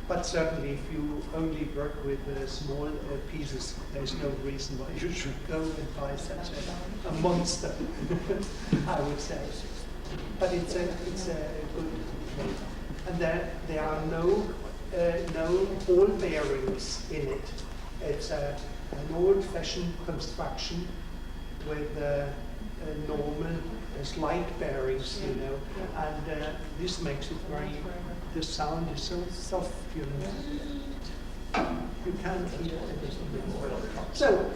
But certainly, if you only work with small pieces, there's no reason why you should go and buy such a monster, I would say. But it's a good thing. And there are no ball bearings in it. It's an old-fashioned construction with normal slide bearings, you know, and this makes it very. The sound is so soft, you know. You can't hear anything. So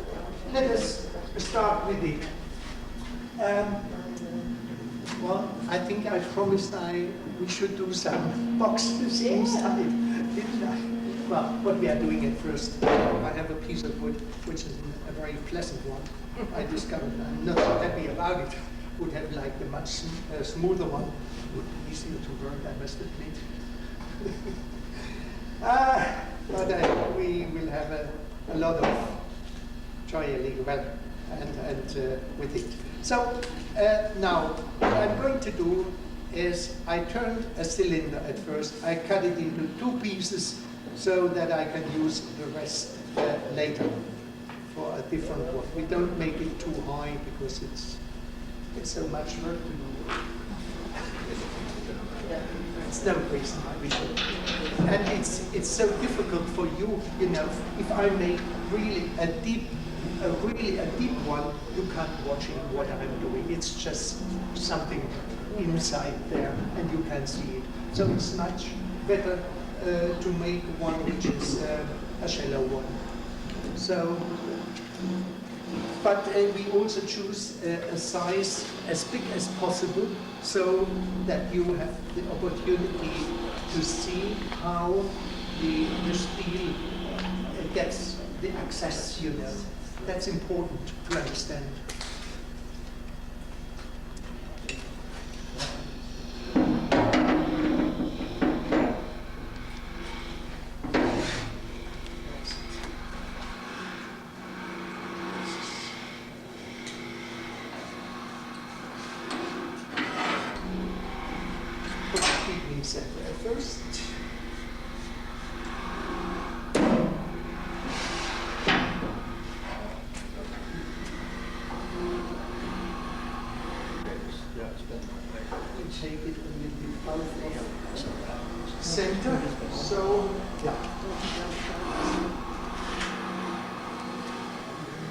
let us start with it. Well, I think I promised we should do some boxes inside, didn't I? Well, what we are doing at first, I have a piece of wood, which is a very pleasant one. I discovered I'm not so happy about it. Would have liked a much smoother one. Would be easier to work, I must admit. But we will have a lot of joy and with it. So now what I'm going to do is I turned a cylinder at first. I cut it into 2 pieces so that I can use the rest later for a different one. We don't make it too high because it's so much work to do. It's no reason why we should. And it's so difficult for you, you know, if I make really a deep one, you can't watch it, what I'm doing. It's just something inside there and you can see it. So it's much better to make one which is a shallow one. So, but we also choose a size as big as possible so that you have the opportunity to see how the steel gets the access, you know. That's important to understand. First. We take it a little bit out of center. So, yeah.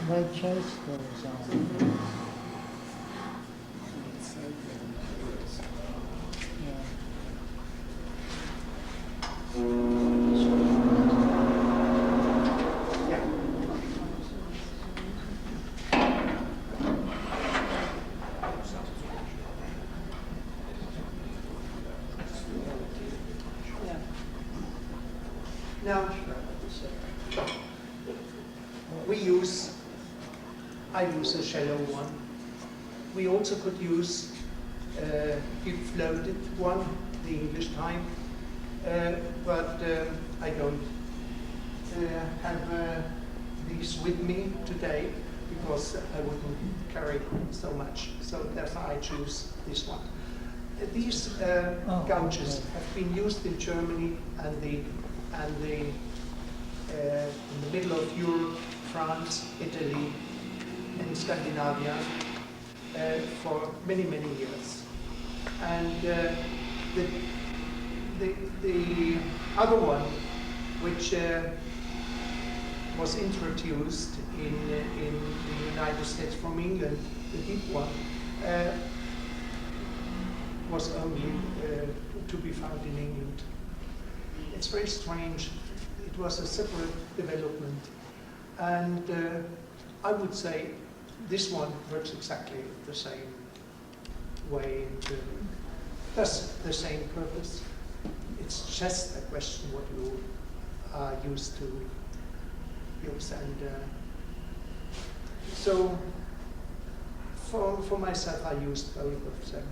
Right chest goes on. Now, I use a shallow one. We also could use deep floated one, the English type, but I don't have these with me today because I wouldn't carry so much. So therefore I choose this one. These gouges have been used in Germany and in the middle of Europe, France, Italy, and Scandinavia for many, many years. And the other one, which was introduced in the United States from England, the deep one, was only to be found in England. It's very strange. It was a separate development. And I would say this one works exactly the same way and does the same purpose. It's just a question what you are used to use. And so for myself, I used both of them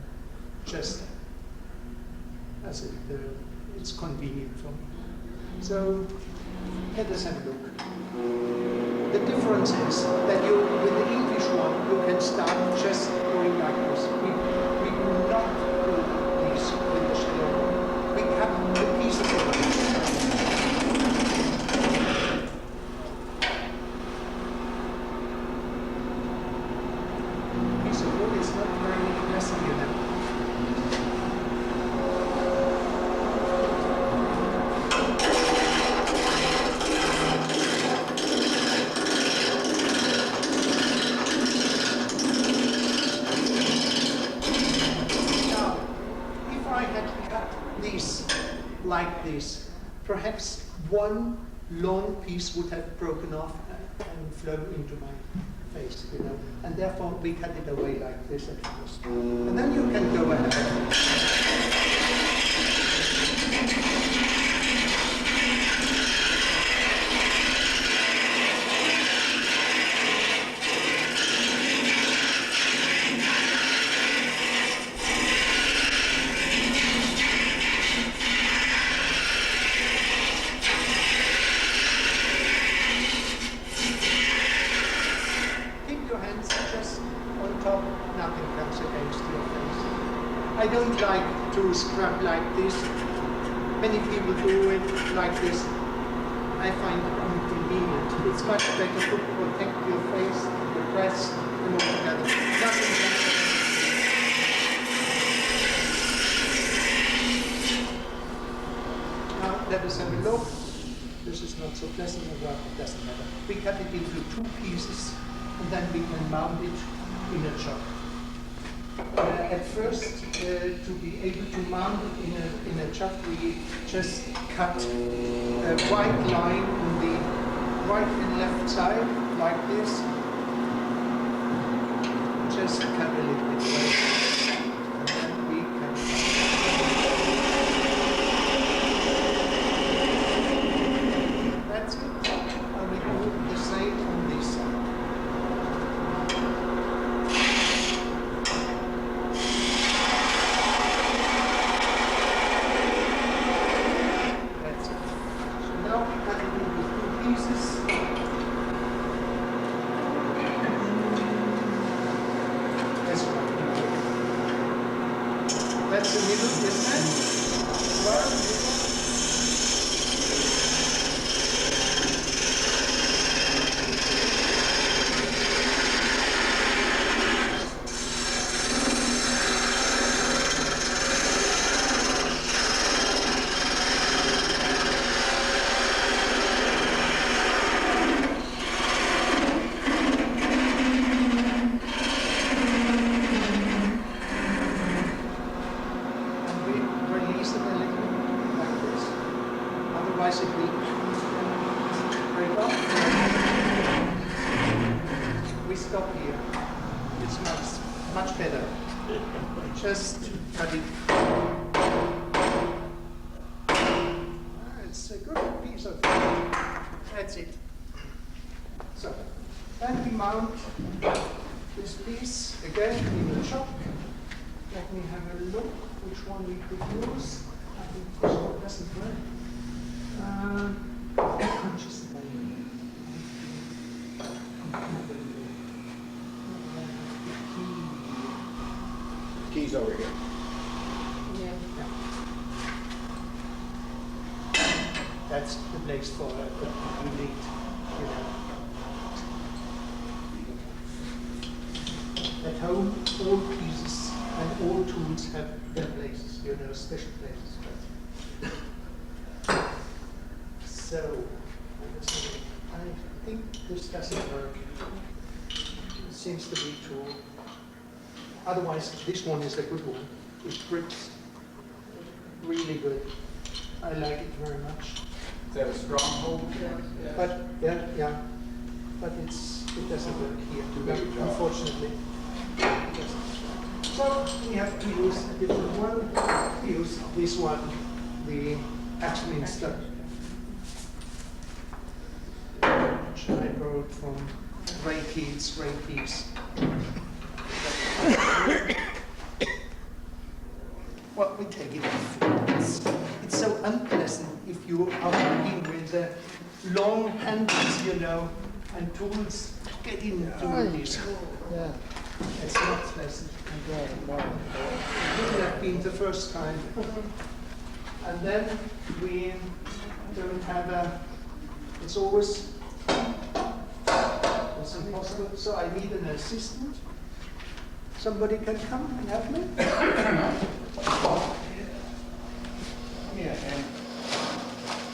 just as it's convenient for me. So let us have a look. The difference is that with the English one, you can start just going like this. We do not do this with the shallow one. We cut the piece of it. like this, perhaps one long piece would have broken off and flown into my face, you know, and therefore we cut it away like this at first. And then you can go ahead. I don't like to scrub like this. Many people do it like this. I find it inconvenient. It's much better to protect your face, your breast, and all together. Nothing better. Now let us have a look. This is not so pleasant, but it doesn't matter. We cut it into 2 pieces, and then we can mount it in a chop. At first, to be able to mount it in a chuck, we just cut a white line on the right and left side, like this. Just cut a little bit away. And then we can that's it. And we do the same on this side. That's the middle, isn't it? Well, otherwise it will break off. We stop here. It's much better. Just cut it. It's a good piece of wood. That's it. So, then we mount this piece again in the chop. Let me have a look which one we could use. I think this one doesn't work. Just keys over here. Yeah. That's the place for you need, you know. At home, all pieces and all tools have their places, you know, special places. So, I think this doesn't work. It seems to be true. Otherwise, this one is a good one. It grips really good. I like it very much. Is that a strong hold? Yeah. But yeah. But it doesn't work here. Too big a job. Unfortunately. It doesn't. So we have to use a different one. We use this one, the Axminster, which I borrowed from Ray Keith's. Well, we take it off. It's so unpleasant if you are working with long handles, you know, and tools get into this. Yeah. It's not pleasant. It wouldn't have been the first time. And then we don't have it's always, it's impossible. So I need an assistant. Somebody can come and help me? Yeah, and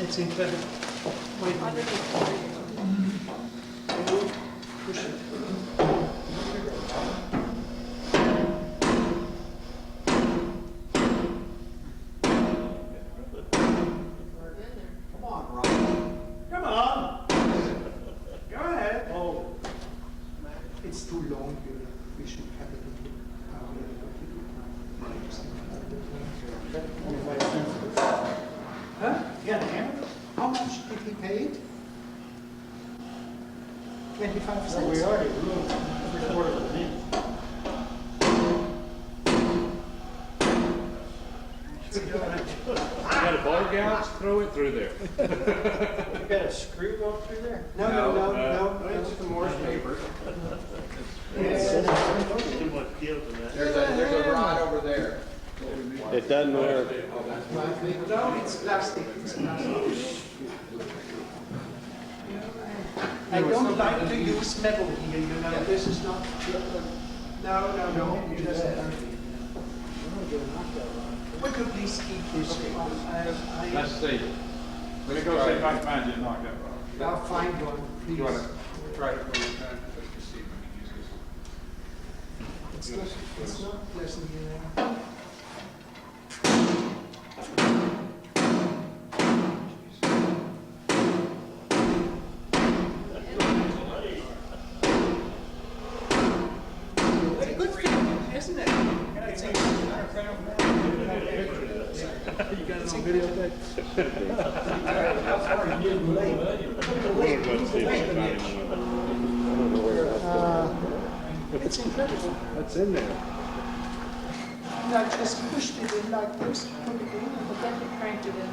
it's incredible. Wait a minute. Can you push it? Yeah, how much did he pay it? 25 So we cents? already ruled every quarter of the minute. You got a ball gouge? Throw it through there. You got a screw going through there? No. It's some Morse paper. Yes. Too much steel to that. There's a rod over there. It doesn't work. No, it's plastic. It's plastic. I don't like to use metal here, you know, this is not, no, it doesn't. Would you please keep this? Let's see. Let me go see if I can find you a knockout rock. I'll find one, please. You want to try it one more time? Let's just see if we can use this. It's not pleasant, you know. It's a good thing, isn't it? It's a You got it on video tape? It's incredible. What's in there? And I just pushed it in like this, put it in, and then it cranked it in.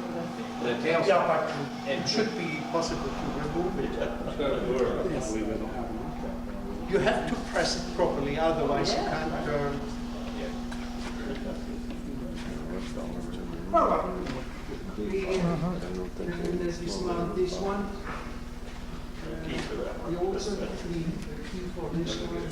The tail. Yeah, but it should be possible to remove it. Yes. We don't have an You have to press it properly, otherwise you can't turn. Well, and there's this one. We also need the key for this one.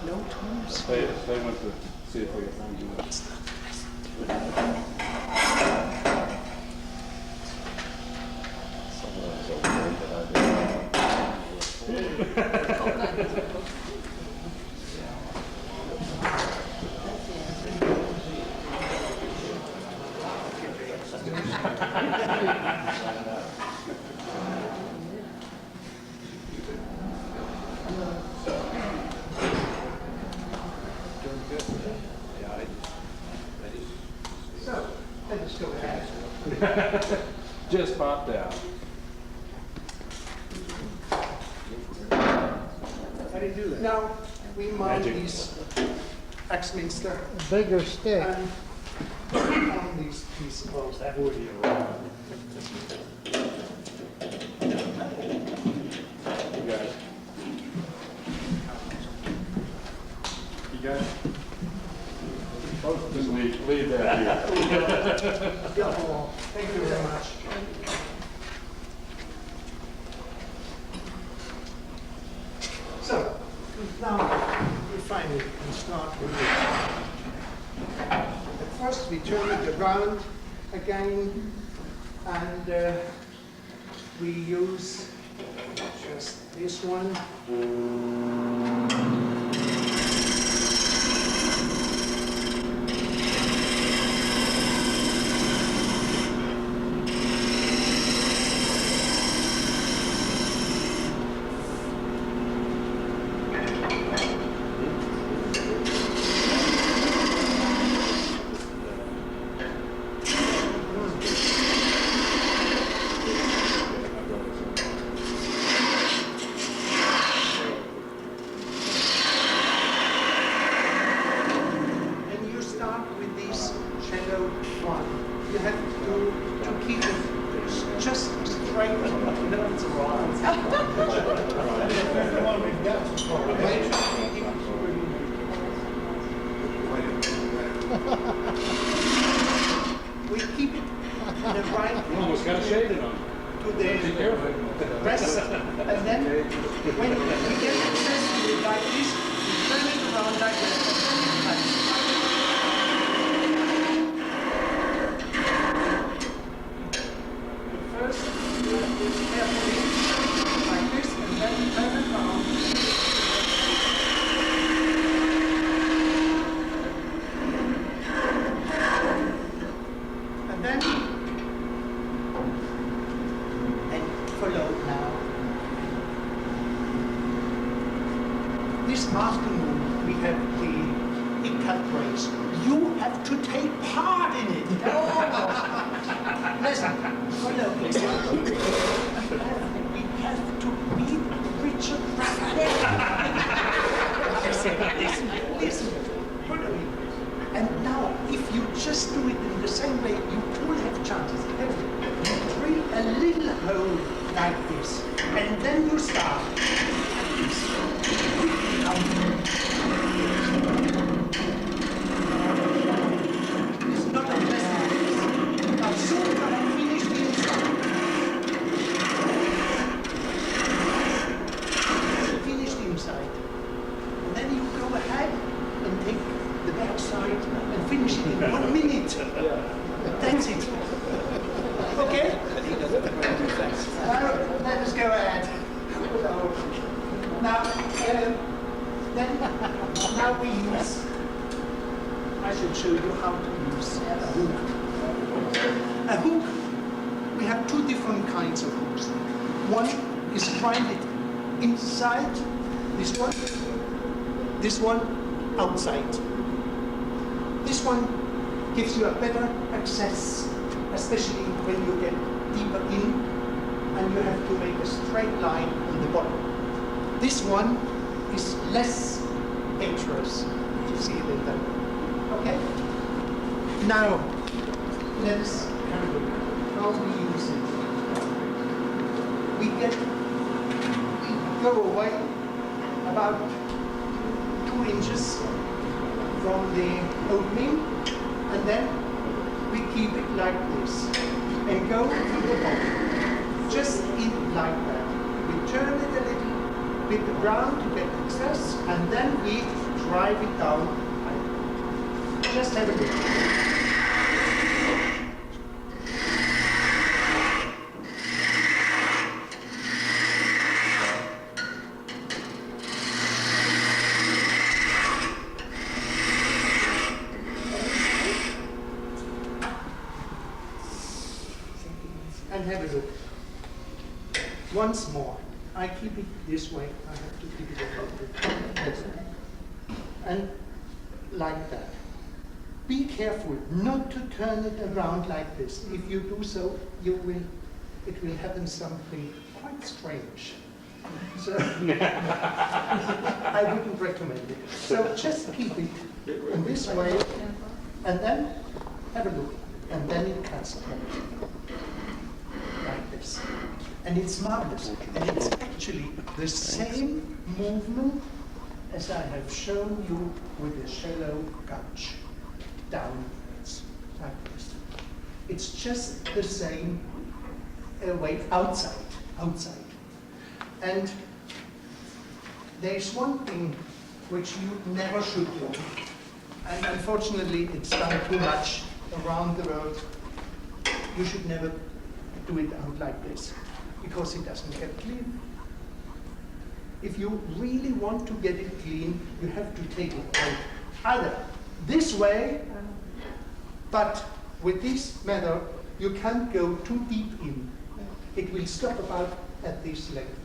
No tools. They went to see if we could find you. So, let us go ahead. Just popped out. How do you do that? Now, we mount Magic. these Axminster A bigger stick. and on these pieces of wood. You guys. You guys? Just leave that here. Thank you very much. So, now we finally can start with it. At first we turn it around again and we use just this one. And you start with this shadow one. You have to keep it just straight. No, it's we keep it in the right Almost got shaded on. to Be the careful. rest, and then when we get access to it like this, we turn it around like this, and then it cuts. First, you have to carefully like this, and then turn it around. this afternoon we have the ICAT race. You have to take part in it. Listen, follow me. We have to beat Richard Rafael. Listen. Follow me. And now, if you just do it in the same way, you will have chances. You drill a little hole like this, and then you start. It's not a lesson. Now, soon you have finished the inside. Finish the inside. And then you go ahead and take the back side and finish it in 1 minute. That's it. Okay? Now, let us go ahead. Now, now we use, I should show you how to use a hook. A hook, we have two different kinds of hooks. One is grinded inside, this one outside. This one gives you a better access, especially when you get deeper in and you have to make a straight line on the bottom. This one is less dangerous. You see it in that. Okay? Now, let's have a look how we use it. We go away about 2 inches from the opening, and then we keep it like this and go to the bottom, just in like that. We turn it a little bit around to get access, and then we drive it down. Just have a look. And have a look. Once more, I keep it this way. I have to keep it a little bit. And like that. Be careful not to turn it around like this. If you do so, it will happen something quite strange. So I wouldn't recommend it. So just keep it in this way, and then have a look, and then it cuts like this. And it's marvelous. And it's actually the same movement as I have shown you with the shallow gouge. Downwards, like this. It's just the same way outside. And there's one thing which you never should do, and unfortunately it's done too much around the world. You should never do it out like this, because it doesn't get clean. If you really want to get it clean, you have to take it out either this way, but with this method, you can't go too deep in. It will stop about at this length.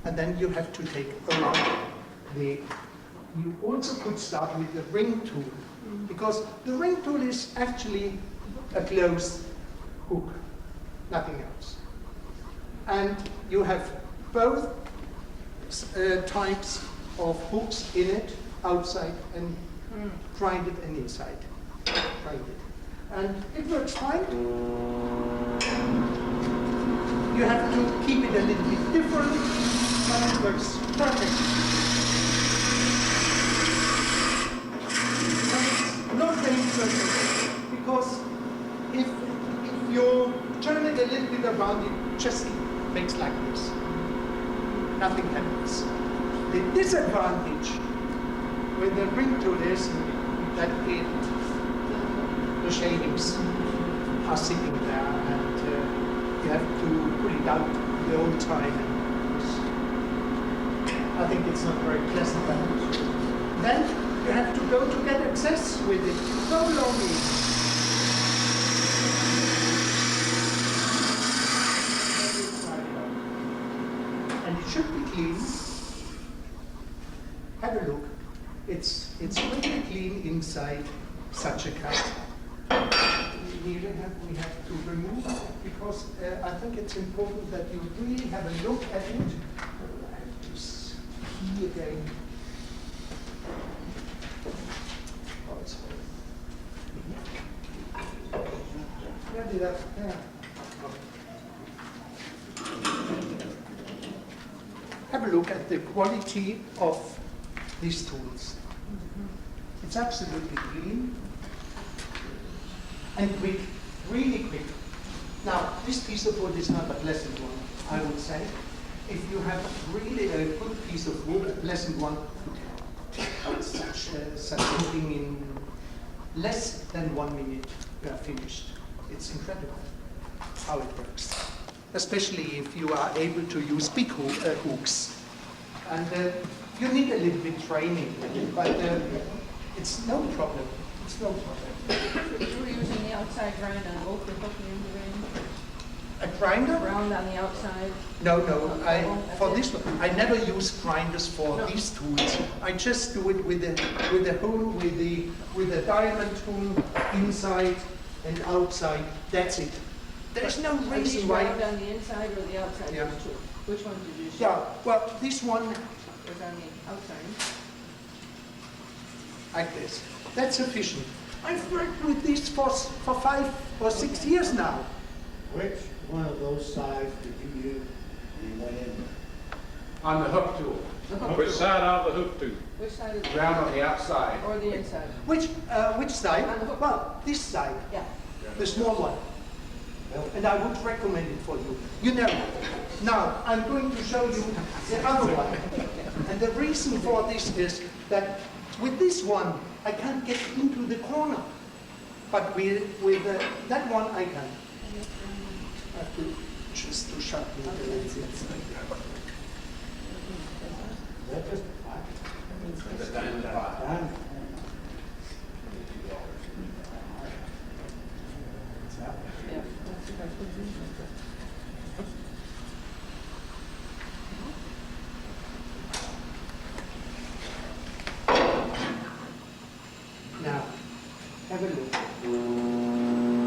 And then you have to take over you also could start with the ring tool, because the ring tool is actually a closed hook, nothing else. And you have both types of hooks in it, outside and grinded and inside. Grinded. And it works fine. You have to keep it a little bit different, but it works perfect. But it's not dangerous, because if you turn it a little bit around, it just makes like this. Nothing happens. The disadvantage with the ring tool is that the shavings are sitting there, and you have to pull it out the whole time. And I think it's not very pleasant. Then you have to go to get access with it. So lonely. And it should be clean. have a look. It's really clean inside such a cut. We have to remove it because I think it's important that you really have a look at it. I have to see again. Oh, it's where did I? Yeah. Have a look at the quality of these tools. It's absolutely clean and quick, really quick. Now, this piece of wood is not a pleasant one, I would say. If you have really a good piece of wood, a pleasant one, such a thing in less than 1 minute, you are finished. It's incredible how it works, especially if you are able to use big hooks. And you need a little bit training, but it's no problem. It's no problem. You were using the outside grind on both the hook and the ring? A grinder? Round on the outside? No. For this one, I never use grinders for these tools. I just do it with the hole, with the diamond tool inside and outside. That's it. There's no Are these reason why. round on the inside or the outside? Yeah. Those two? Which one did you show? Yeah. Well, this one Was on the outside. like this. That's sufficient. I've worked with these for 5 or 6 years now. Which one of those sides did you use when you went in there? On the hook tool, The hook Which tool. side of the hook to? Which side is it? round on the outside. Or the inside? Which side? On the hook. Well, this side, Yeah. the small one. And I would recommend it for you. You know. Now, I'm going to show you the other one. And the reason for this is that with this one, I can't get into the corner. But with that one, I can. I have to just to shut the lenses. Is that just a flat? The diamond pot. Diamond. Yeah. That's the best one. Now, have a look.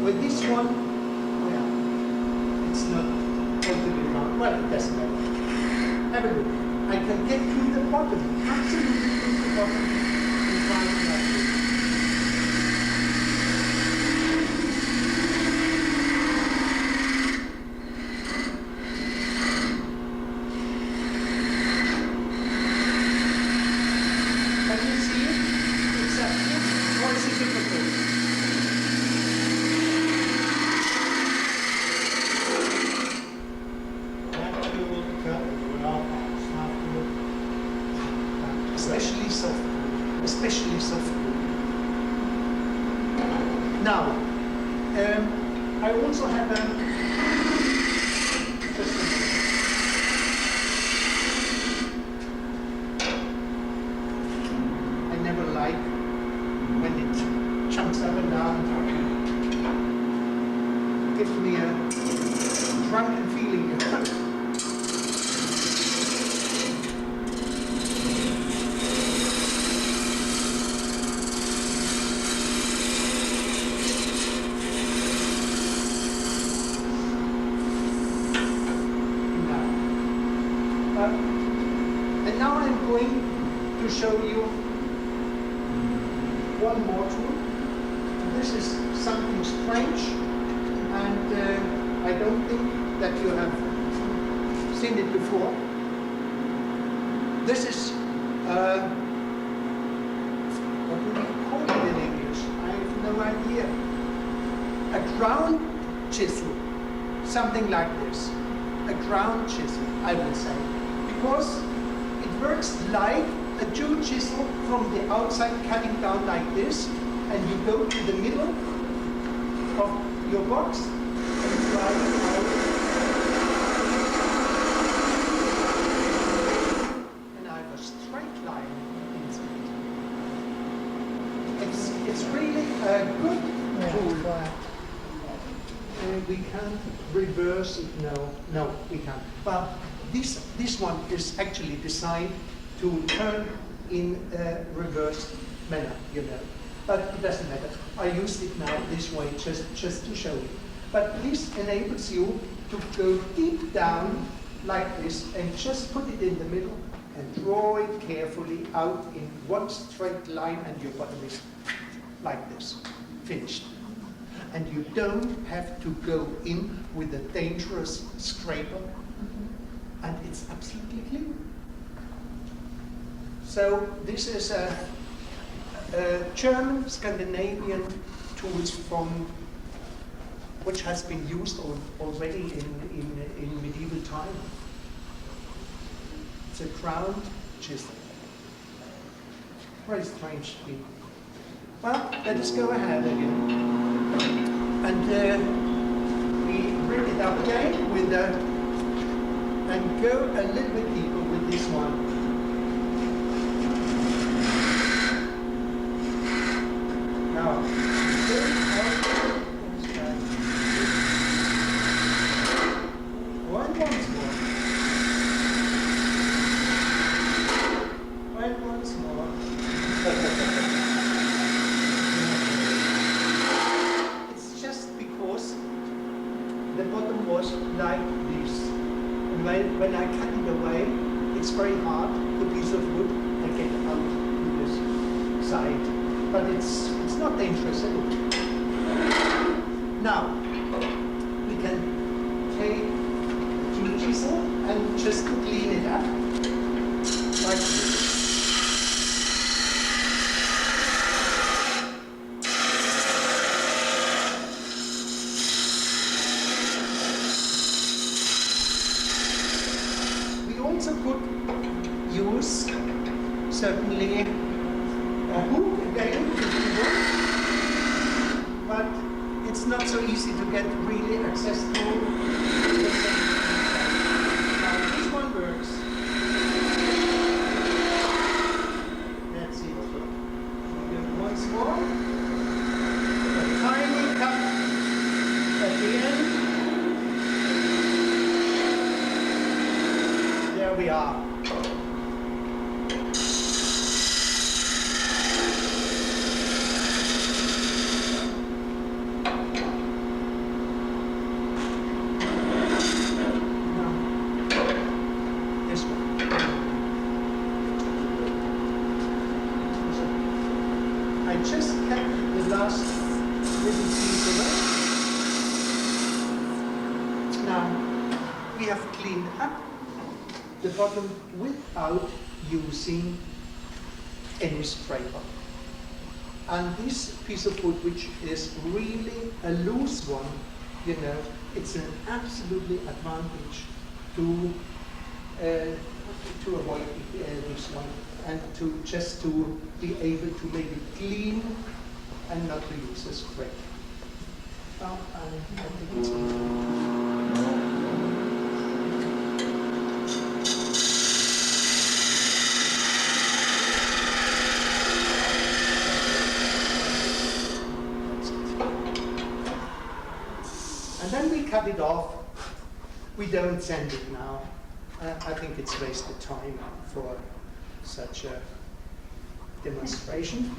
With this one, well, it's not totally round. Well, it doesn't matter. Have a look. I can get to the bottom, absolutely to the bottom, and find like this. Can you see it? It's a or is it difficult? That tool cut is well softwood. Especially softwood. Especially softwood. Now, I also have just a minute. I never like when it jumps up and down. Gives me a drunken feeling. And now I'm going to show you one more tool. This is something strange, and I don't think that you have seen it before. This is, what do we call it in English? I have no idea. A ground chisel, something like this. A ground chisel, I would say. Because it works like a Jew chisel from the outside cutting down like this, and you go to the middle of your box and drive it out. And I have a straight line inside. It's really a good tool. We can't reverse it, no, we can't. But this one is actually designed to turn in a reverse manner, you know. But it doesn't matter. I used it now this way just to show you. But this enables you to go deep down like this and just put it in the middle and draw it carefully out in one straight line, and your bottom is like this, finished. And you don't have to go in with a dangerous scraper, and it's absolutely clean. So this is a German Scandinavian tools from which has been used already in medieval time. It's a crowned chisel. Very strange thing. Well, let's go ahead again. And we bring it up again with and go a little bit deeper with this one. Now, once more. Once more. It's just because the bottom was like this. And when I cut it away, it's very hard, the piece of wood, I get out to this side. But it's not dangerous at all. Now, we can take the chisel and just clean it up like this. We also could use certainly a hook again if you want, but it's not so easy to get really access to. Now this one works. That's it. Do it once more. A tiny cut at the end. There we are. I just kept the last little piece away. Now, we have cleaned up the bottom without using any scraper. And this piece of wood, which is really a loose one, you know, it's an absolutely advantage to avoid this one, and to just to be able to make it clean and not to use a scraper. Well, I think it's and then we cut it off. We don't sand it now. I think it's wasted time for such a demonstration.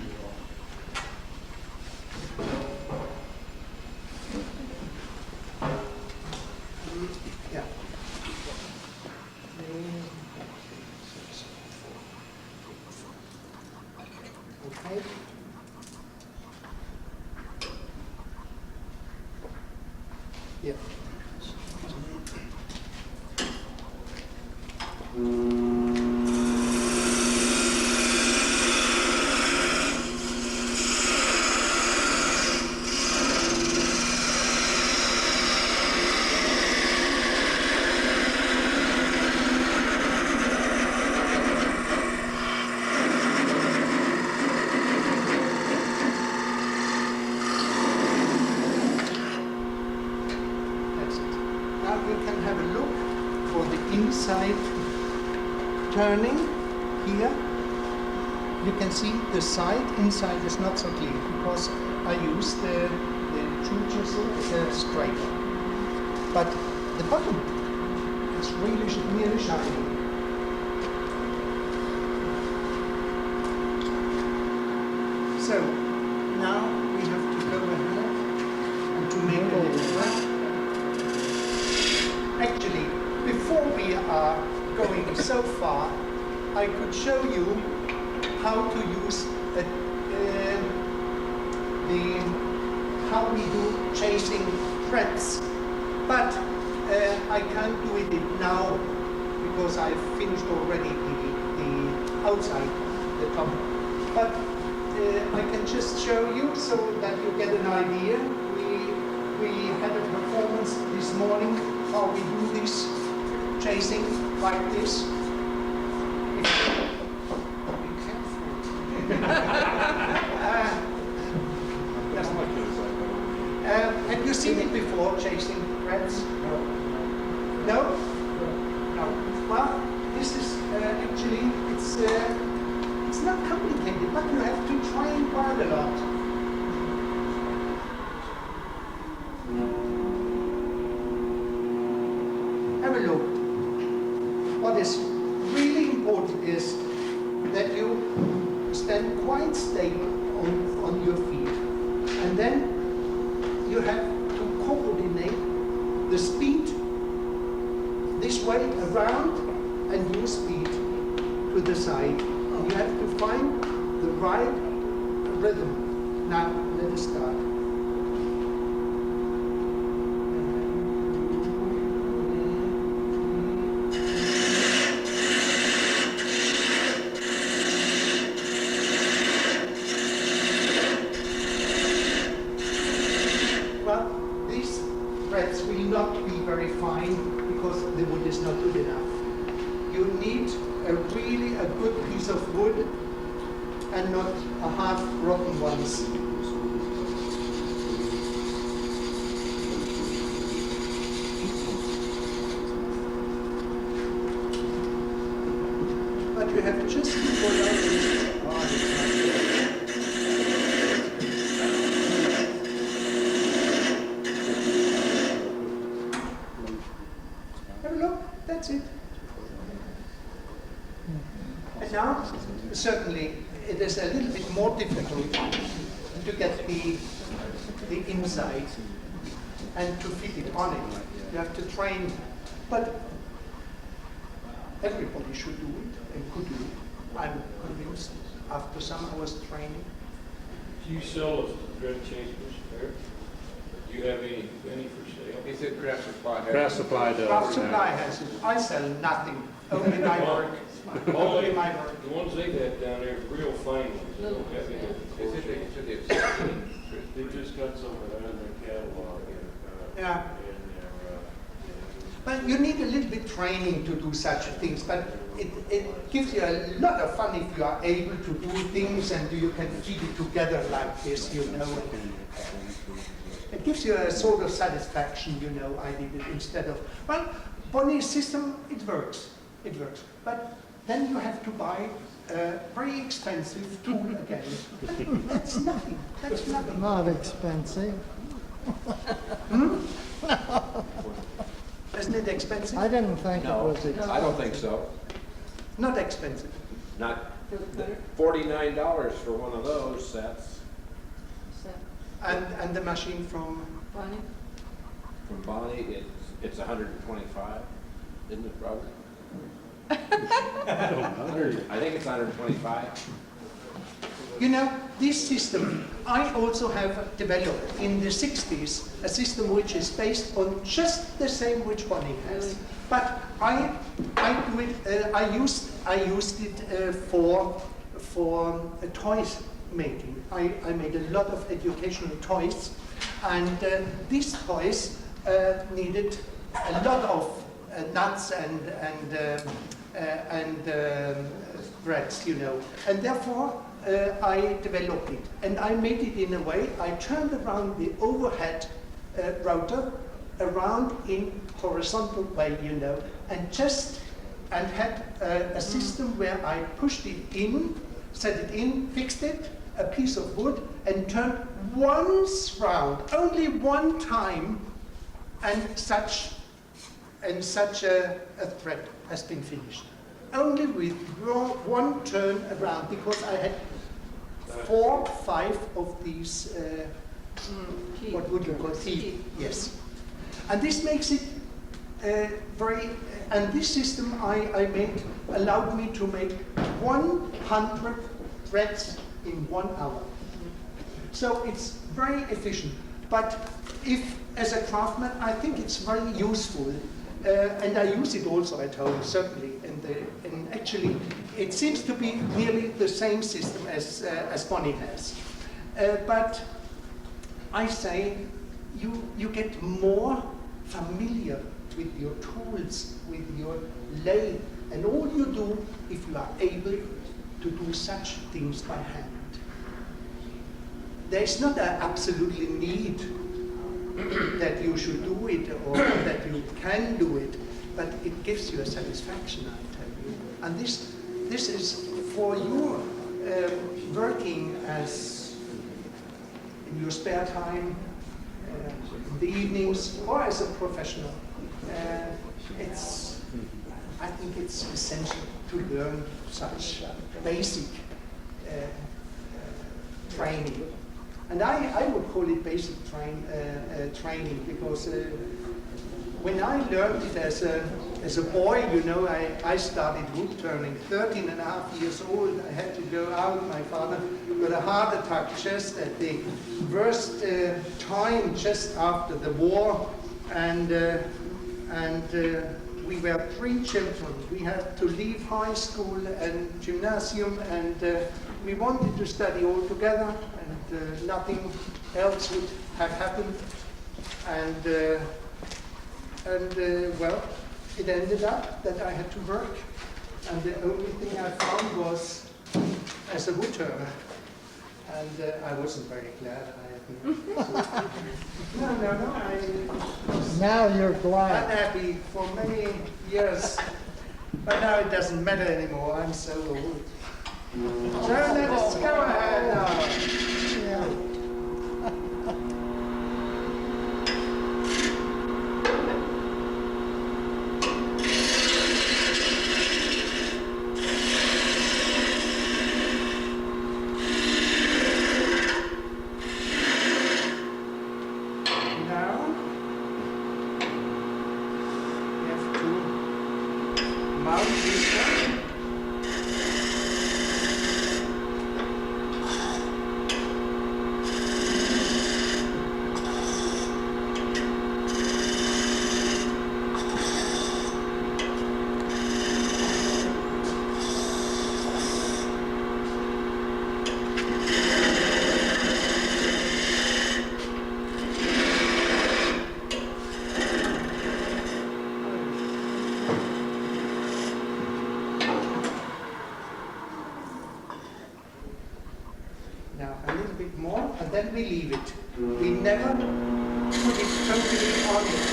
Yeah. Okay. Yeah. Inside turning here, you can see the side inside is not so clean because I used the true chisel as a scraper. But the bottom is really shiny. So now we have to go ahead and to make a little work. Actually, before we are going so far, I could show you how to use how we do chasing threads. But I can't do it now because I've finished already the outside, the top. But I can just show you so that you get an idea. We had a performance this morning how we do this chasing like this. Be careful. Have you seen it before, chasing threads? No? No. Well, this is actually, it's not complicated, but you have to train quite a lot. Have a look. What is really important is that you stand quite stable on your feet. And then you have to coordinate the speed this way around and your speed to the side. And you have to find the right rhythm. Now, let us start. Very fine because the wood is not good enough. You need a good piece of wood and not a half rotten ones. But you have just to pull out this. That's it. And now, certainly, it is a little bit more difficult to get the inside and to fit it on it. You have to train, but everybody should do it and could do it. I'm convinced after some hours training. Do you sell a thread chasers there? Do you have any for sale? Is it Craft Supply? Craft Supply does. Craft Supply has it. I sell nothing. Only my work. Only my work. The ones they have down there, real fine ones. They don't have any. Is it 16? They just got some of that in their catalog. Yeah. But you need a little bit training to do such things, but it gives you a lot of fun if you are able to do things and you can feed it together like this, you know. It gives you a sort of satisfaction, you know, I did it instead of, well, Bonnie's system, it works, but then you have to buy a very expensive tool again. That's nothing, Not expensive. Isn't it expensive? I didn't think it was expensive. I don't think so. Not expensive. Not $49 for one of those sets. And the machine from Bonnie? From Bonnie, it's 125, isn't it, Robert? I think it's 125. You know, this system, I also have developed in the 60s a system which is based on just the same which Bonnie has. Really? But I do it, I used it for toys making. I made a lot of educational toys, and these toys needed a lot of nuts and threads, you know, and therefore I developed it, and I made it in a way. I turned around the overhead router around in horizontal way, you know, and had a system where I pushed it in, set it in, fixed it, a piece of wood, and turned once round, only one time, and such a thread has been finished. Only with one turn around, because I had 4, 5 of these, Cheap. what would you call teeth? Yes. And this makes it and this system I made allowed me to make 100 threads in 1 hour. So it's very efficient. But if, as a craftsman, I think it's very useful, and I use it also at home, certainly. And actually, it seems to be nearly the same system as Bonnie has. But I say you get more familiar with your tools, with your lathe, and all you do if you are able to do such things by hand. There is not an absolutely need that you should do it or that you can do it, but it gives you a satisfaction, I tell you. And this is for you working as in your spare time, in the evenings, or as a professional. I think it's essential to learn such basic training. And I would call it basic training because when I learned it as a boy, you know, I started wood turning, 13 and a half years old. I had to go out. My father got a heart attack just at the worst time, just after the war. And we were 3 children. We had to leave high school and gymnasium, and we wanted to study all together, and nothing else would have happened. And well, it ended up that I had to work, and the only thing I found was as a wood turner. And I wasn't very glad, I admit. No, Now you're I was glad. unhappy for many years, but now it doesn't matter anymore, I'm so old. So let's go ahead now. Yeah. And then we leave it. We never put it totally on it.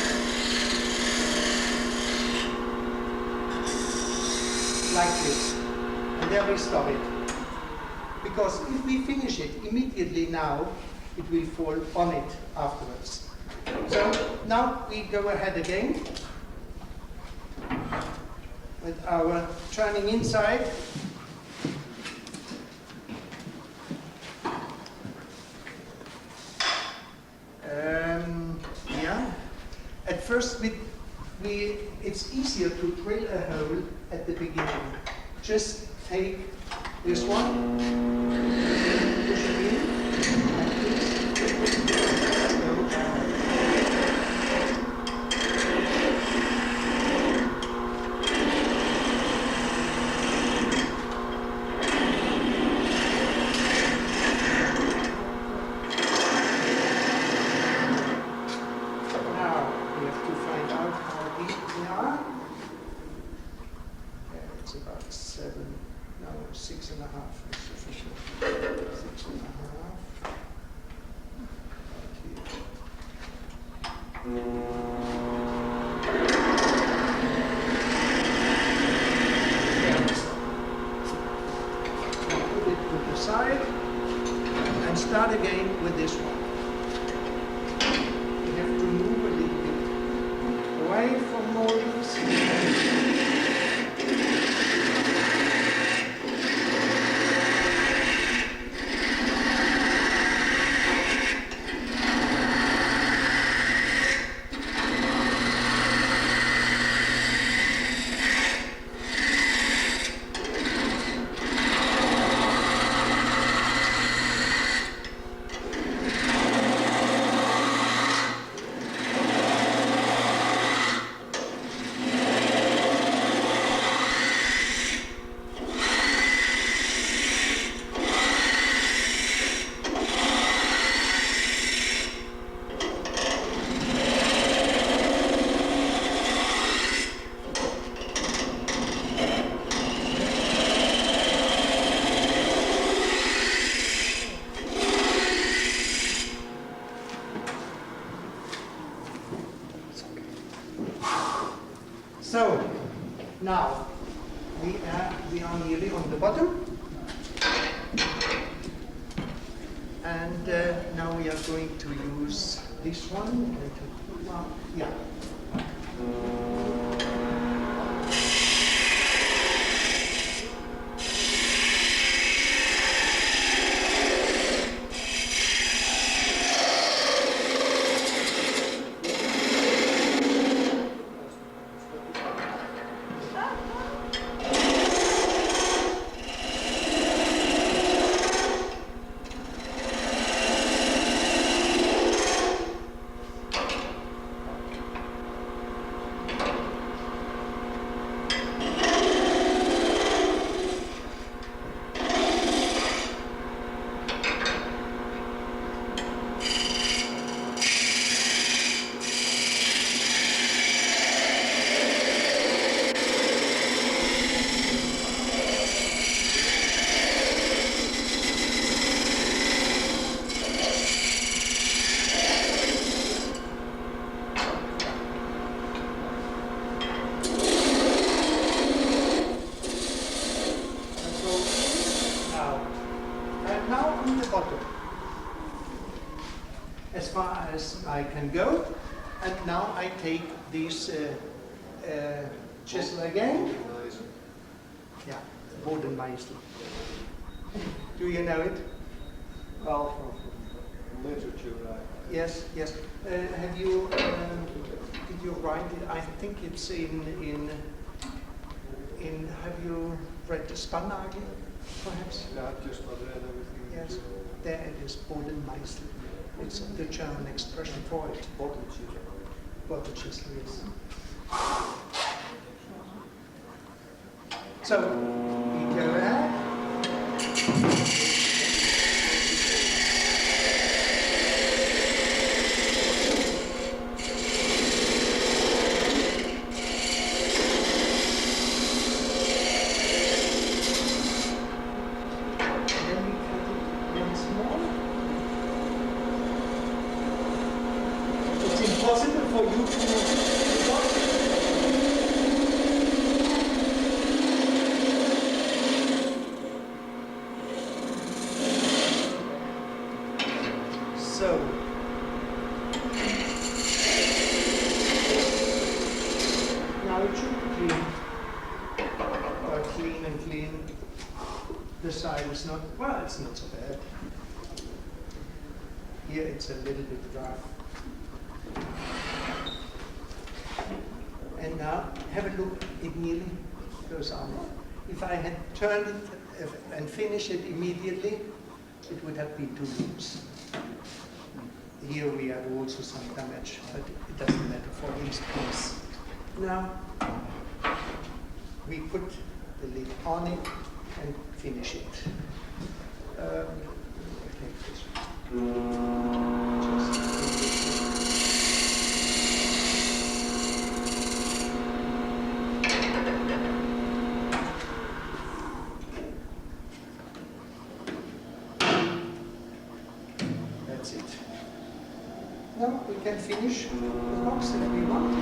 Like this. And then we stop it. Because if we finish it immediately now, it will fall on it afterwards. So now we go ahead again with our turning inside. At first, it's easier to drill a hole at the beginning. Just take this one, push it in, like this. Start again with this one. You have to move a little bit away from moldings. And now we are going to use this one. Yeah. As far as I can go, and now I take this chisel again. Yeah, Bodenmeister. Do you know it? Well, from literature, Yes, yes. Have you? Did you write it? I think it's in. Have you read the Spanagel, perhaps? yeah, I've just not read everything. Yes. There it is, Bodenmeister. It's the German expression for it. Bottle chisel, yes. So we go ahead. Possible for you so now it should be clean. Clean and clean. The side is not, well, it's not so bad. Here it's a little bit dry. And now have a look, it nearly goes on. If I had turned it and finished it immediately, it would have been too loose. Here we have also some damage, but it doesn't matter for this piece. Now we put the lid on it and finish it. Take this one. Just now we can finish the box if we want.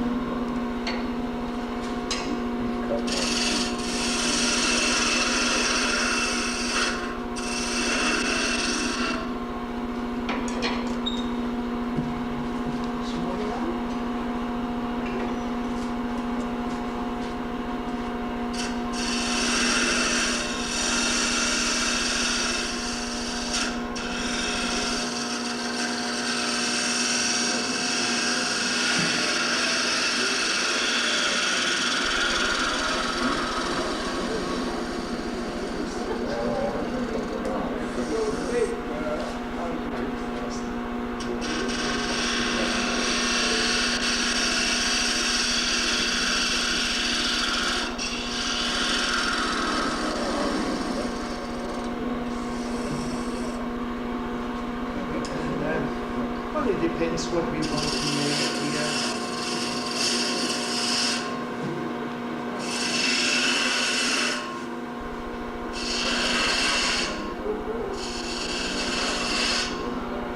It depends what we want to make here.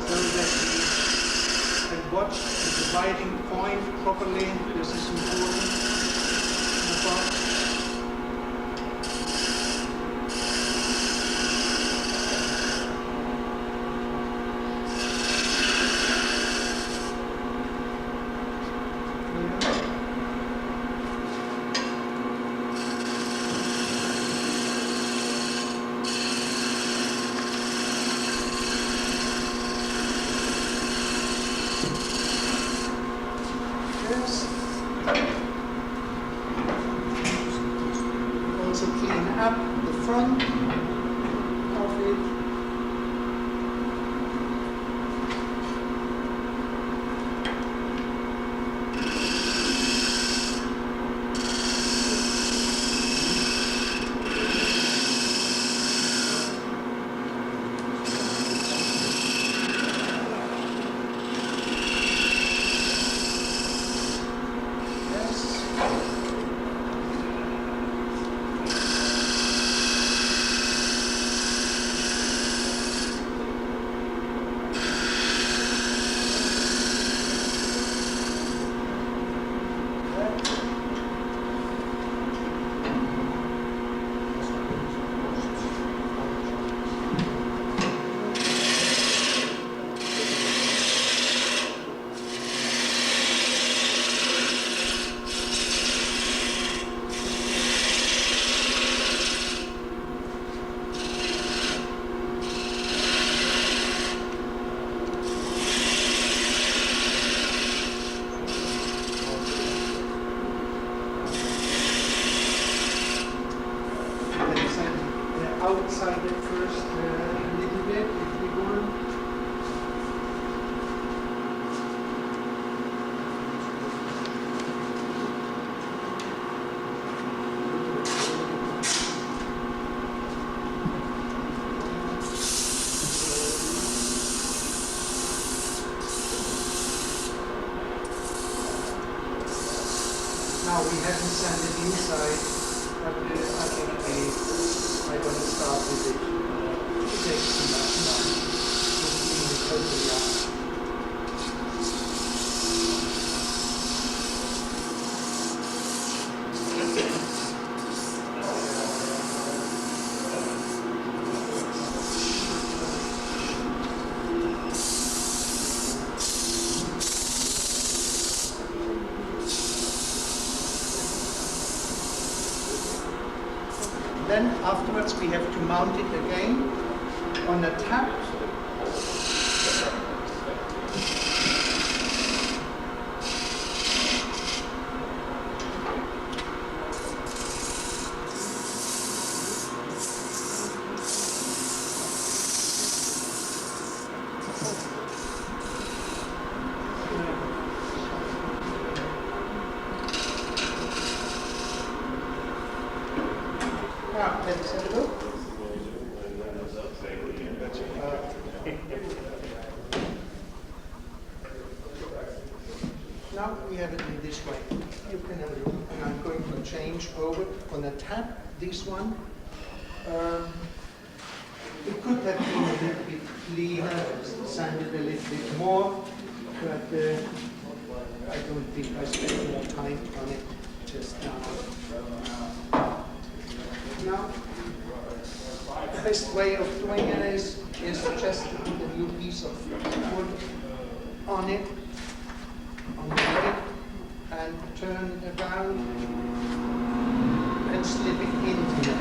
So that we can watch the dividing point properly. This is important. first a little bit if we want. Now we haven't sanded inside, but I think I'm going to start with it. It takes too much time. Doesn't mean it's totally out. Then afterwards we have to mount it again on a tab. Now, let's have a look. Now we have it in this way. You can have a look. And I'm going to change over on a tab, this one. It could have been a little bit cleaner, sanded a little bit more, but I don't think I spent more time on it just now. Now, the best way of doing it is just to put a new piece of wood on it, on the leg, and turn it around and slip it into it.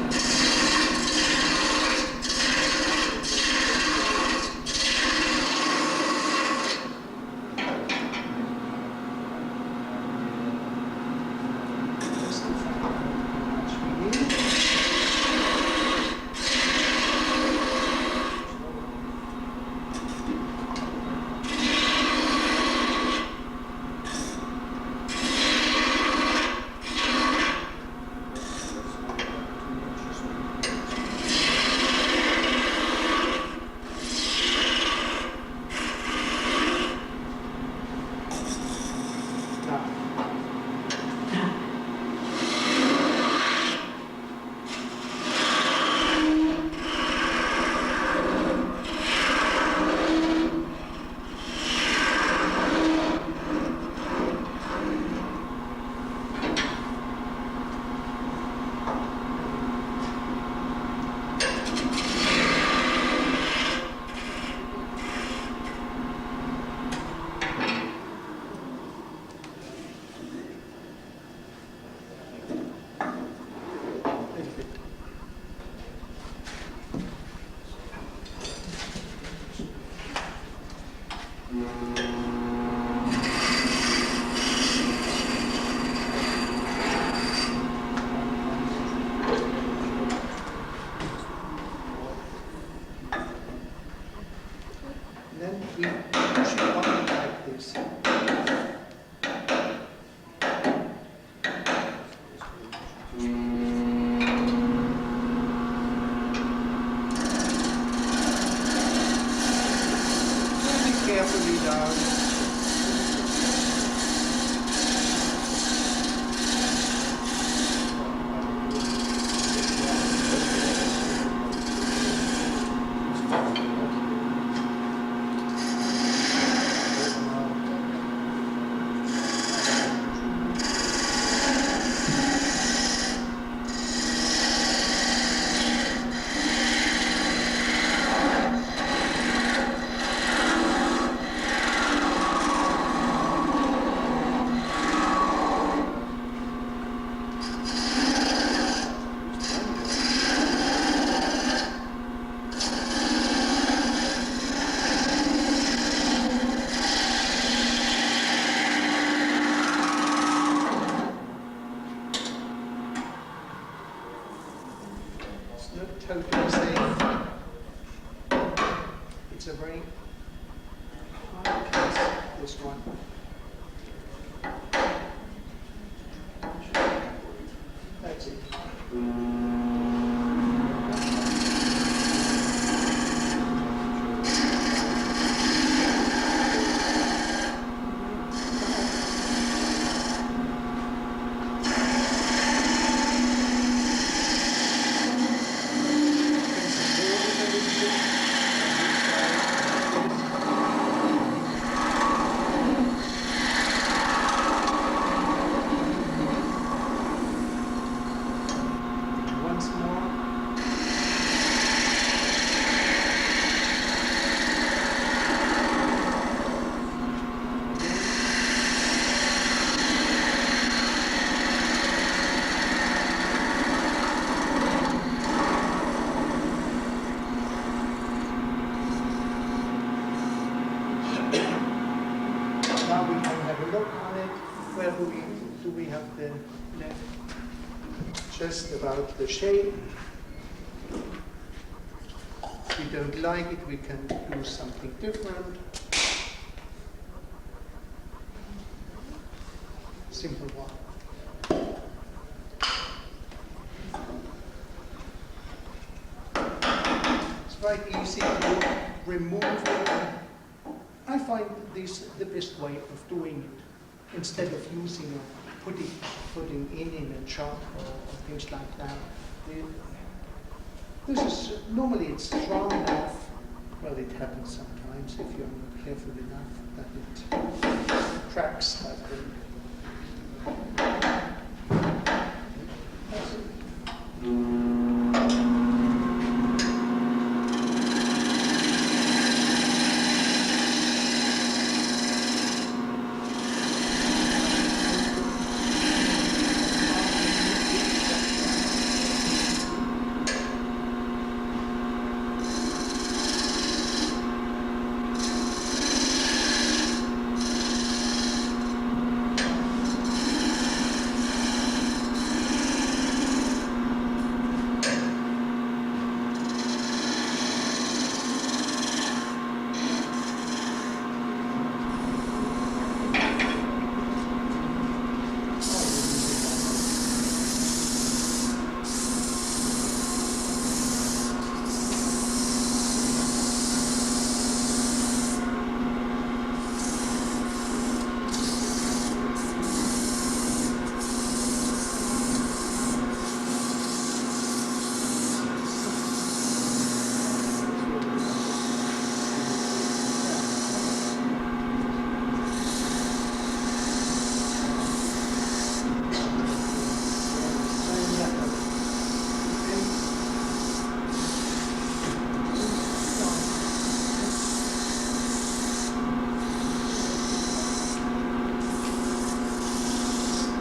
Then we push it on like this. Very carefully down. it's a very high piece, this one. That's it. Once more. Now we can have a look on it. Where do we have the left? Just about the shape. If we don't like it, we can do something different. Simple one. It's very easy to remove it. I find this the best way of doing it, instead of using putting in a chart or things like that. This is normally it's strong enough. Well, it happens sometimes if you're not careful enough that it cracks. I think. That's it.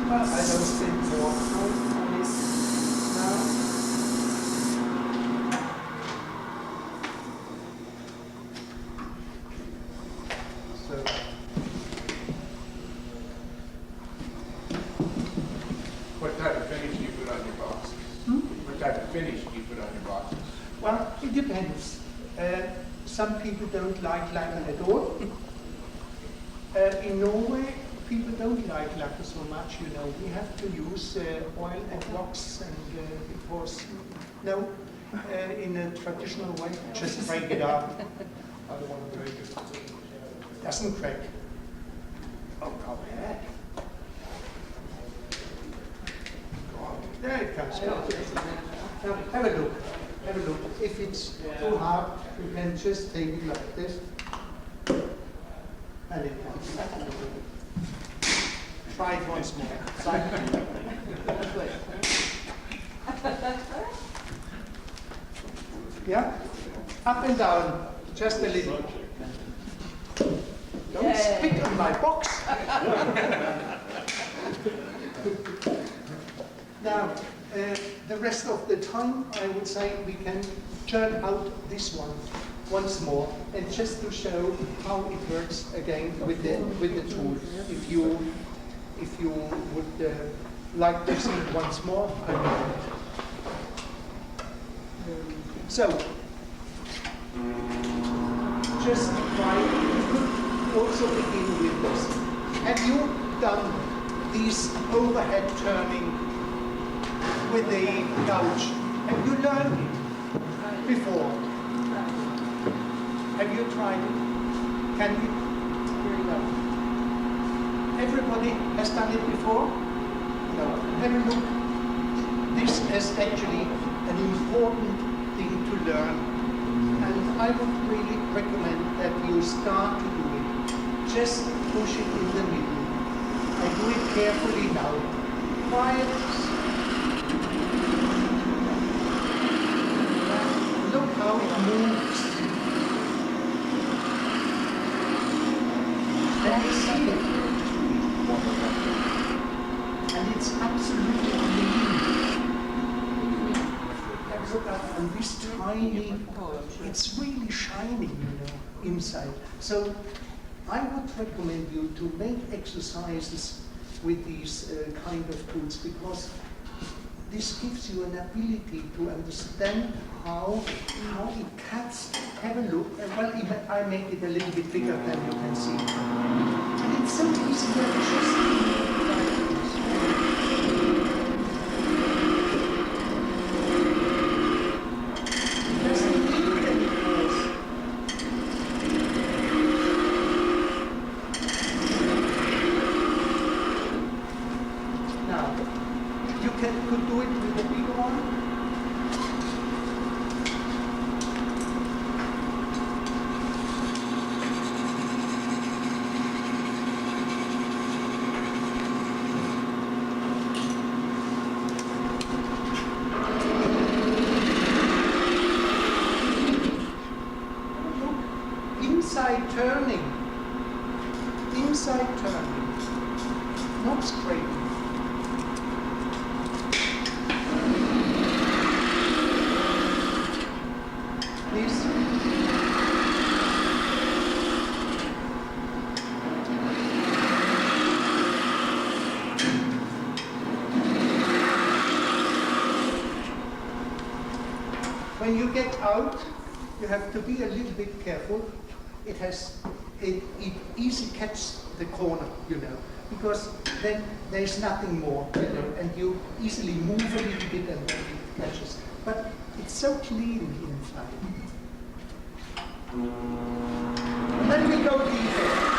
I don't think more on this now. So, What type of finish do you put on your boxes? What type of finish do you put on your boxes? well, it depends. Some people don't like lacquer at all. In Norway, people don't like lacquer so much, you know. We have to use oil and wax, and because, no, in a traditional way, just break it up. I don't want to break it. Doesn't crack. Oh, go ahead. There it comes. Have a look. Have a look. If it's too hard, you can just take it like this. And it comes. Try it once more. Yeah? Up and down. Just a little. Don't spit on my box. Now, the rest of the time, I would say we can turn out this one once more, and just to show how it works again with the tool. If you would like to see it once more, I will. So, just try, you could also begin with this. Have you done these overhead turning with the couch? Have you learned it before? Have you tried it? Can you? Very well. Everybody has done it before? No. Have a look. This is actually an important thing to learn. And I would really recommend that you start to do it. Just push it in the middle. And do it carefully now. Quiet. Look how it moves. Can you see it? And it's absolutely clean. Look up on this tiny, it's really shiny, inside. So I would recommend you to make exercises with these kind of tools, because this gives you an ability to understand how it cuts. Have a look. Well, I make it a little bit bigger than you can see. And it's so easy that it's just could do it with the bigger one. Look, inside turning, not straight. When you get out, you have to be a little bit careful. It easily catches the corner, because then there's nothing more, and you easily move a little bit and then it catches. But it's so clean inside. And then we go deeper.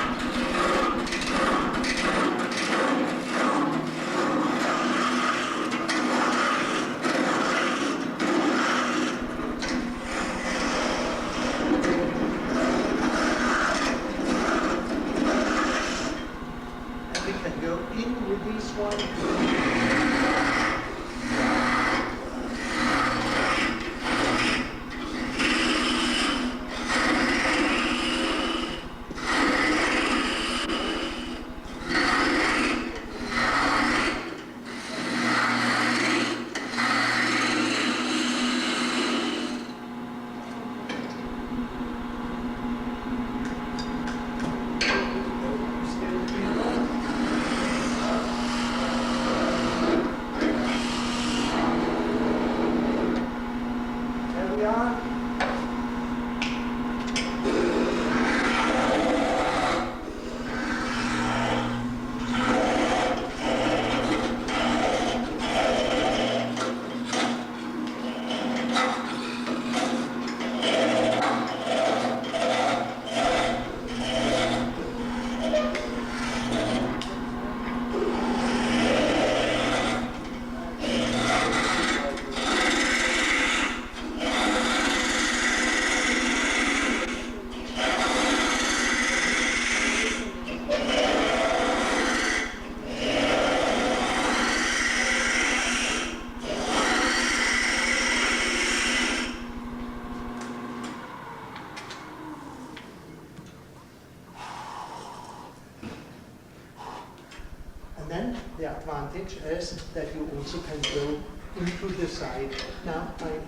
And then the advantage is that you also can go into the side. Now I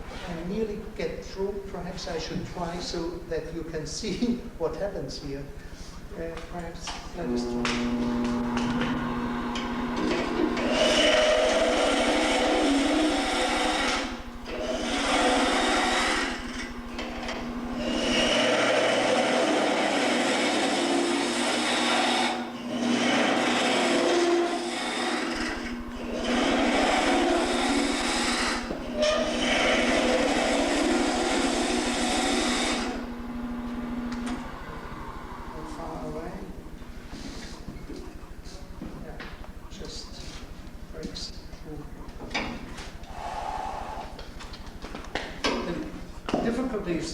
nearly get through. Perhaps I should try so that you can see what happens here. Perhaps let us try.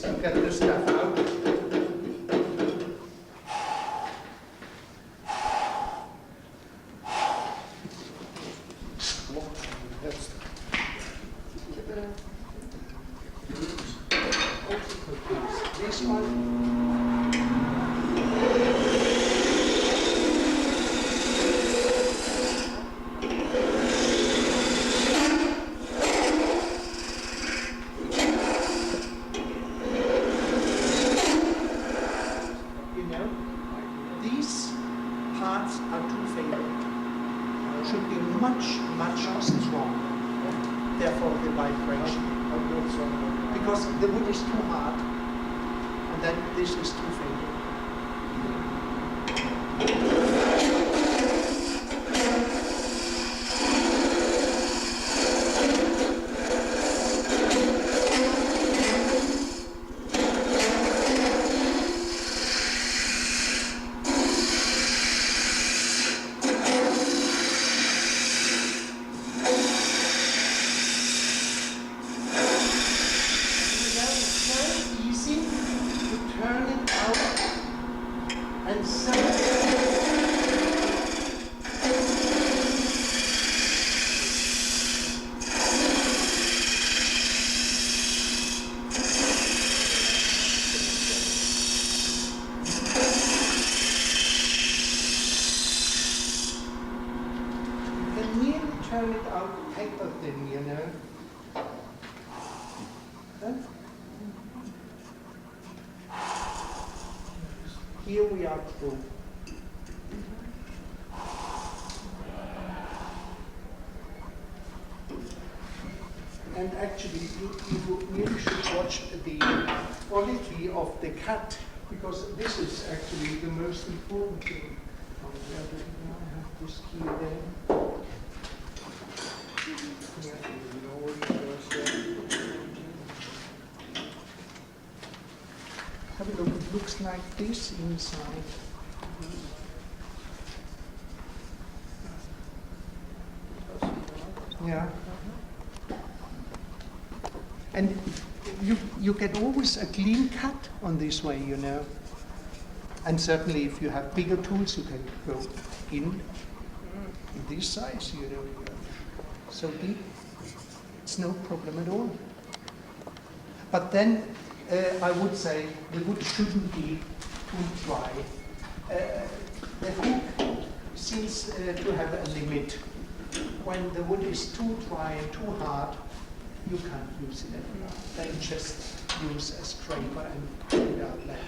to get this stuff out. That's this one. You know, these parts are too favored. Should be much stronger. Therefore, the vibration. Because the wood is too hard, and then this is too faded. Turn it out paper thin, you know. Huh? Here we are through. And actually, you really should watch the quality of the cut, because this is actually the most important thing. Oh, where do I have this here then? Have a look, it looks like this inside. Yeah. And you get always a clean cut on this way, you know. And certainly if you have bigger tools, you can go in this size, you know. So deep, it's no problem at all. But then I would say the wood shouldn't be too dry. The hook seems to have a limit. When the wood is too dry and too hard, you can't use it anymore. Then just use a scraper and pull it out like that.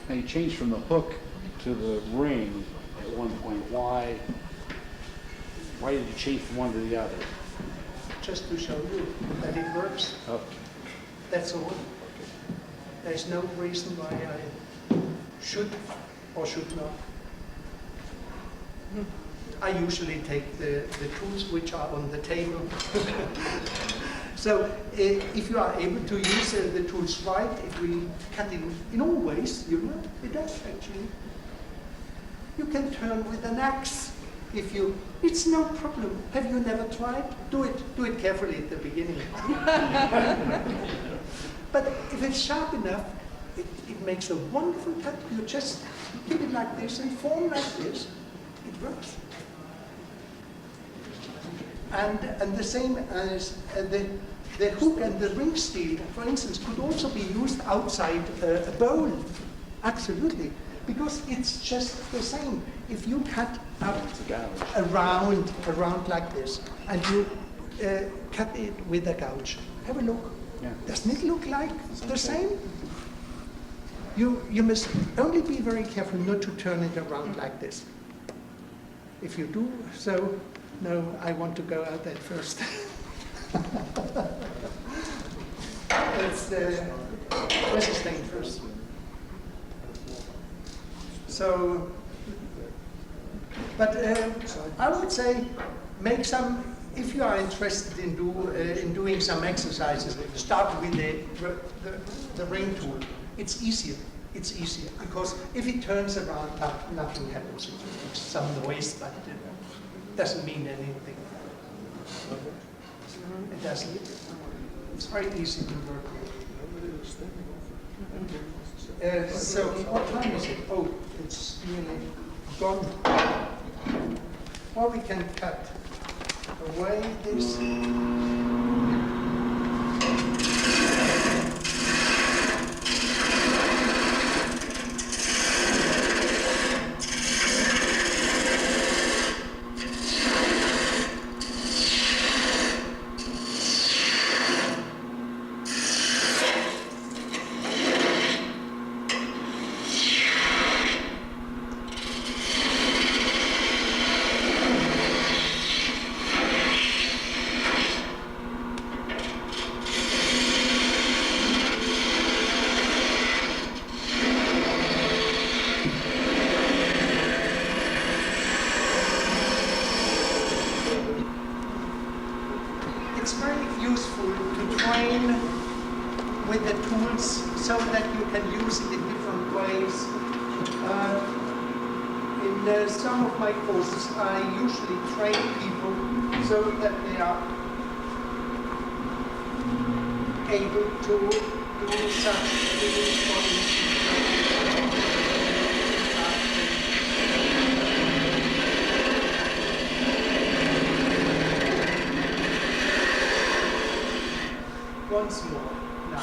Now you changed from the hook to the ring at one point. Why did you change from one to the other? Just to show you that it works. Oh. That's all. There's no reason why I should or should not. I usually take the tools which are on the table. So if you are able to use the tools right, if we cut in all ways, you know, it does actually. You can turn with an axe. It's no problem. Have you never tried? Do it carefully at the beginning. But if it's sharp enough, it makes a wonderful cut. You just keep it like this and form like this. It works. And the same as the hook and the ring steel, for instance, could also be used outside a bowl. Absolutely. Because it's just the same. If you cut up around like this, and you cut it with a gouge, have a look. Yeah. Doesn't it look like the same? You must only be very careful not to turn it around like this. If you do so, no, I want to go out there first. Let's press the stain first. So, but I would say make some, if you are interested in doing some exercises, start with the ring tool. It's easier. It's easier because if it turns around, nothing happens. It's some noise, but it doesn't mean anything. It doesn't. It's very easy to work with. So what time is it? Oh, it's nearly gone. Or we can cut away this. It's very useful to train with the tools so that you can use it in different ways. In some of my courses, I usually train people so that they are able to do such things, for instance. Once more now.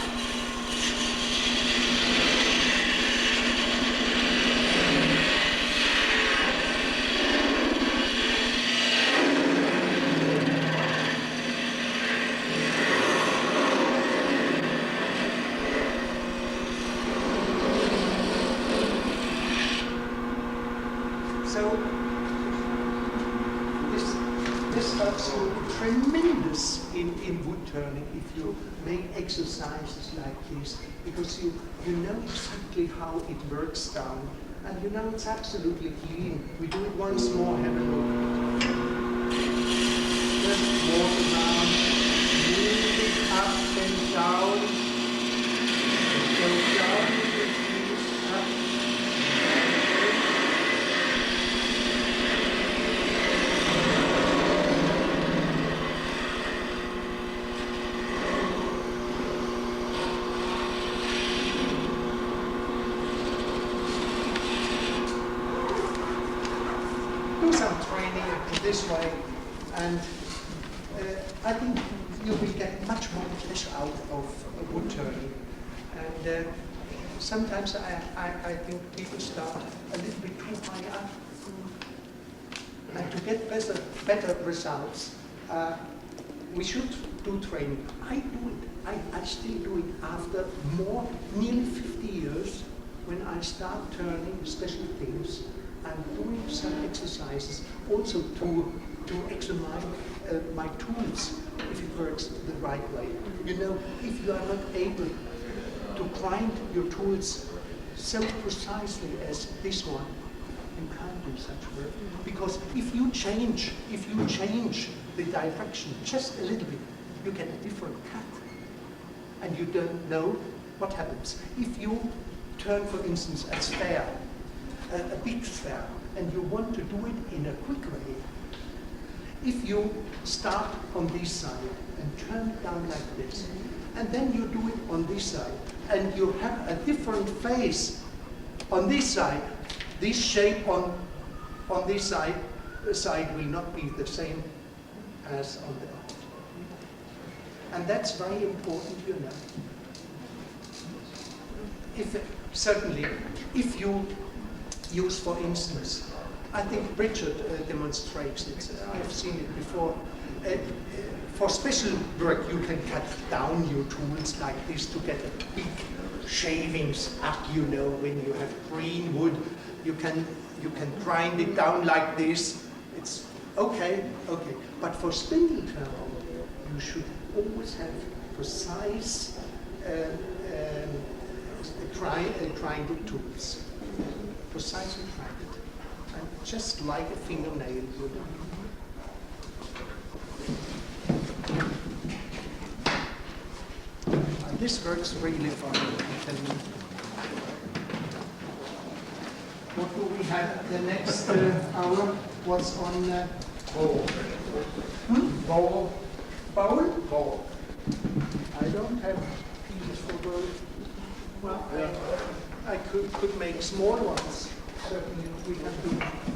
So this helps you tremendous in wood turning if you make exercises like this, because you know exactly how it works down, and you know it's absolutely clean. We do it once more, have a look. Just walk around, move it up and down, go down with your feet, up. Do some training this way, and I think you will get much more pleasure out of wood turning. And sometimes I think people start a little bit too high up. And to get better results, we should do training. I do it. I still do it after nearly 50 years, when I start turning special things. I'm doing some exercises also to examine my tools, if it works the right way. You know, if you are not able to grind your tools so precisely as this one, you can't do such work. Because if you change the direction just a little bit, you get a different cut. And you don't know what happens. If you turn, for instance, a sphere, a big sphere, and you want to do it in a quick way, if you start on this side and turn it down like this, and then you do it on this side, and you have a different face on this side, this shape on this side will not be the same as on the other. And that's very important, you know. Certainly, if you use, for instance, I think Richard demonstrates it, I've seen it before. For special work, you can cut down your tools like this to get a big shavings up, you know, when you have green wood, you can grind it down like this. It's okay. But for spindle turning, you should always have precise grinded tools. Precisely grinded. And just like a fingernail would. This works really fine, I tell you. What do we have the next hour? What's on bowl? Bowl? Bowl? Bowl. I don't have pieces for bowl. could make small ones. Certainly we can do